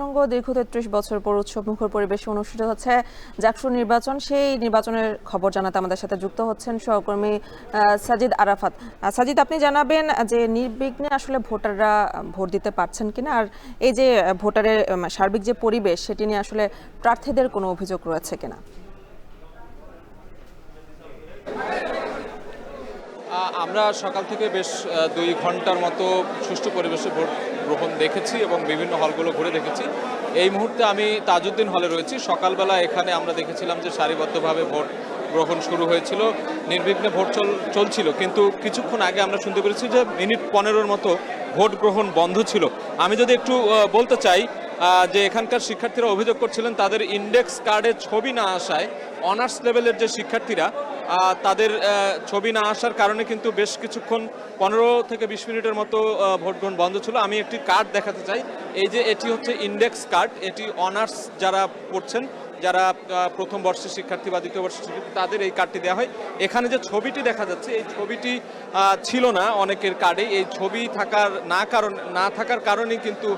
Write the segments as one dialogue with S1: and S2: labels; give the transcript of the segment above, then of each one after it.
S1: প্রসঙ্গ দীর্ঘ ৩৩ বছর পর উৎসবমুখর পরিবেশে অনুষ্ঠিত হচ্ছে জাকসু নির্বাচন। সেই নির্বাচনের খবর জানাতে আমাদের সাথে যুক্ত হচ্ছেন সহকর্মী সাজিদ আরাফাত। সাজিদ, আপনি জানাবেন যে নির্বিঘ্নে আসলে ভোটাররা ভোট দিতে পারছেন কিনা, আর এই যে ভোটারের সার্বিক যে পরিবেশ সেটি নিয়ে আসলে প্রার্থীদের কোনো অভিযোগ রয়েছে কিনা?
S2: আমরা সকাল থেকে বেশ 2 ঘন্টার মতো সুষ্ঠু পরিবেশে ভোট গ্রহণ দেখেছি এবং বিভিন্ন হলগুলো ঘুরে দেখেছি। এই মুহূর্তে আমি তাজউদ্দিন হলে রয়েছি। সকালবেলা এখানে আমরা দেখেছিলাম যে সারিবদ্ধভাবে ভোট গ্রহণ শুরু হয়েছিল, নির্বিঘ্নে ভোট চলছিল, কিন্তু কিছুক্ষণ আগে আমরা শুনতে পেরেছি যে মিনিট 15-র মতো ভোট গ্রহণ বন্ধ ছিল। আমি যদি একটু বলতে চাই যে এখানকার শিক্ষার্থীরা অভিযোগ করছিলেন তাদের ইন্ডেক্স কার্ডে ছবি না আসায় অনার্স লেভেলের যে শিক্ষার্থীরা তাদের ছবি না আসার কারণে কিন্তু বেশ কিছুক্ষণ 15 থেকে 20 মিনিটের মতো ভোট গ্রহণ বন্ধ ছিল। আমি একটি কার্ড দেখাতে চাই। এই যে এটি হচ্ছে ইন্ডেক্স কার্ড, এটি অনার্স যারা পড়ছেন, যারা প্রথম বর্ষের শিক্ষার্থী বা দ্বিতীয় বর্ষের শিক্ষার্থী, তাদের এই কার্ডটি দেওয়া হয়। এখানে যে ছবিটি দেখা যাচ্ছে এই ছবিটি ছিল না অনেকের কার্ডে। এই ছবি না থাকার কারণেই কিন্তু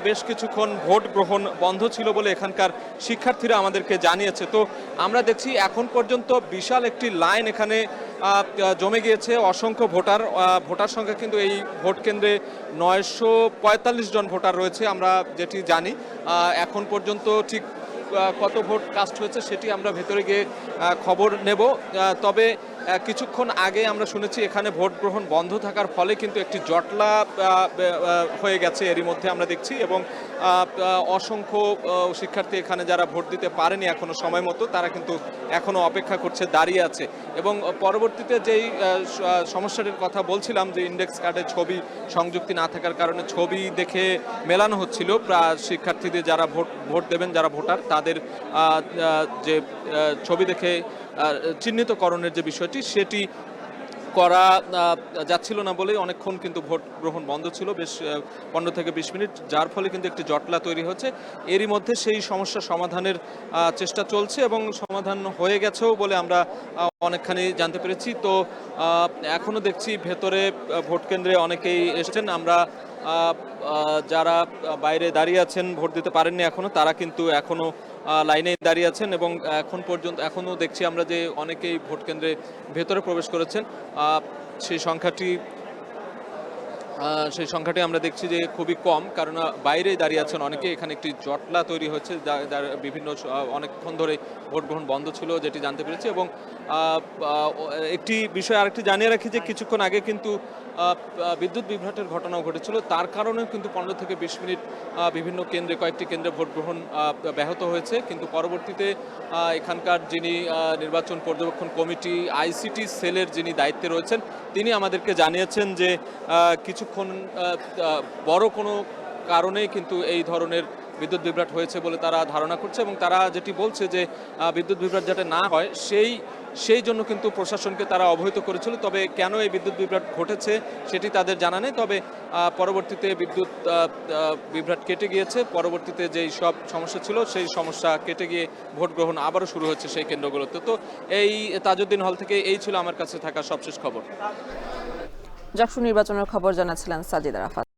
S2: বেশ কিছুক্ষণ ভোট গ্রহণ বন্ধ ছিল বলে এখানকার শিক্ষার্থীরা আমাদেরকে জানিয়েছে। তো আমরা দেখছি এখন পর্যন্ত বিশাল একটি লাইন এখানে জমে গিয়েছে। অসংখ্য ভোটার সংখ্যা কিন্তু এই ভোট কেন্দ্রে 945 জন ভোটার রয়েছে আমরা যেটি জানি। এখন পর্যন্ত ঠিক কত ভোট কাস্ট হয়েছে সেটি আমরা ভেতরে গিয়ে খবর নেব। তবে কিছুক্ষণ আগে আমরা শুনেছি এখানে ভোট গ্রহণ বন্ধ থাকার ফলে কিন্তু একটি জটলা হয়ে গেছে এরই মধ্যে আমরা দেখছি, এবং অসংখ্য শিক্ষার্থী এখানে যারা ভোট দিতে পারেনি এখনো সময় মতো, তারা কিন্তু এখনো অপেক্ষা করছে, দাঁড়িয়ে আছে। এবং পরবর্তীতে যেই সমস্যাটির কথা বলছিলাম যে ইন্ডেক্স কার্ডে ছবি সংযুক্তি না থাকার কারণে ছবি দেখে মেলানো হচ্ছিল শিক্ষার্থীদের যারা ভোট দেবেন, যারা ভোটার, তাদের যে ছবি দেখে চিহ্নিতকরণের যে বিষয়টি সেটি করা যাচ্ছিল না বলেই অনেকক্ষণ কিন্তু ভোট গ্রহণ বন্ধ ছিল, বেশ 15 থেকে 20 মিনিট, যার ফলে কিন্তু একটি জটলা তৈরি হচ্ছে। এরই মধ্যে সেই সমস্যা সমাধানের চেষ্টা চলছে এবং সমাধান হয়ে গেছেও বলে আমরা অনেকখানি জানতে পেরেছি। তো এখনও দেখছি ভেতরে ভোট কেন্দ্রে অনেকেই এসেছেন। আমরা যারা বাইরে দাঁড়িয়ে আছেন, ভোট দিতে পারেননি এখনও, তারা কিন্তু এখনও লাইনে দাঁড়িয়ে আছেন এবং এখনও দেখছি আমরা যে অনেকেই ভোট কেন্দ্রে ভেতরে প্রবেশ করেছেন। সেই সংখ্যাটি আমরা দেখছি যে খুবই কম, কারণ বাইরেই দাঁড়িয়ে আছেন অনেকে। এখানে একটি জটলা তৈরি হচ্ছে, বিভিন্ন অনেকক্ষণ ধরে ভোট গ্রহণ বন্ধ ছিল যেটি জানতে পেরেছি। এবং একটি বিষয় আরেকটি জানিয়ে রাখি যে কিছুক্ষণ আগে কিন্তু বিদ্যুৎ বিভ্রাটের ঘটনাও ঘটেছিল, তার কারণেও কিন্তু 15 থেকে 20 মিনিট বিভিন্ন কেন্দ্রে, কয়েকটি কেন্দ্রে ভোট গ্রহণ ব্যাহত হয়েছে। কিন্তু পরবর্তীতে এখানকার যিনি নির্বাচন পর্যবেক্ষণ কমিটি আইসিটি সেলের যিনি দায়িত্বে রয়েছেন, তিনি আমাদেরকে জানিয়েছেন যে কিছুক্ষণ বড় কোনো কারণেই কিন্তু এই ধরনের বিদ্যুৎ বিভ্রাট হয়েছে বলে তারা ধারণা করছে, এবং তারা যেটি বলছে যে বিদ্যুৎ বিভ্রাট যাতে না হয় সেই জন্য কিন্তু প্রশাসনকে তারা অবহিত করেছিল। তবে কেন এই বিদ্যুৎ বিভ্রাট ঘটেছে সেটি তাদের জানা নেই। তবে পরবর্তীতে বিদ্যুৎ বিভ্রাট কেটে গিয়েছে। পরবর্তীতে যেই সব সমস্যা ছিল সেই সমস্যা কেটে গিয়ে ভোট গ্রহণ আবারও শুরু হচ্ছে সেই কেন্দ্রগুলোতে। তো এই তাজউদ্দিন হল থেকে এই ছিল আমার কাছে থাকা সবশেষ খবর।
S1: জাকসু নির্বাচনের খবর জানাচ্ছিলেন সাজিদ আরাফাত।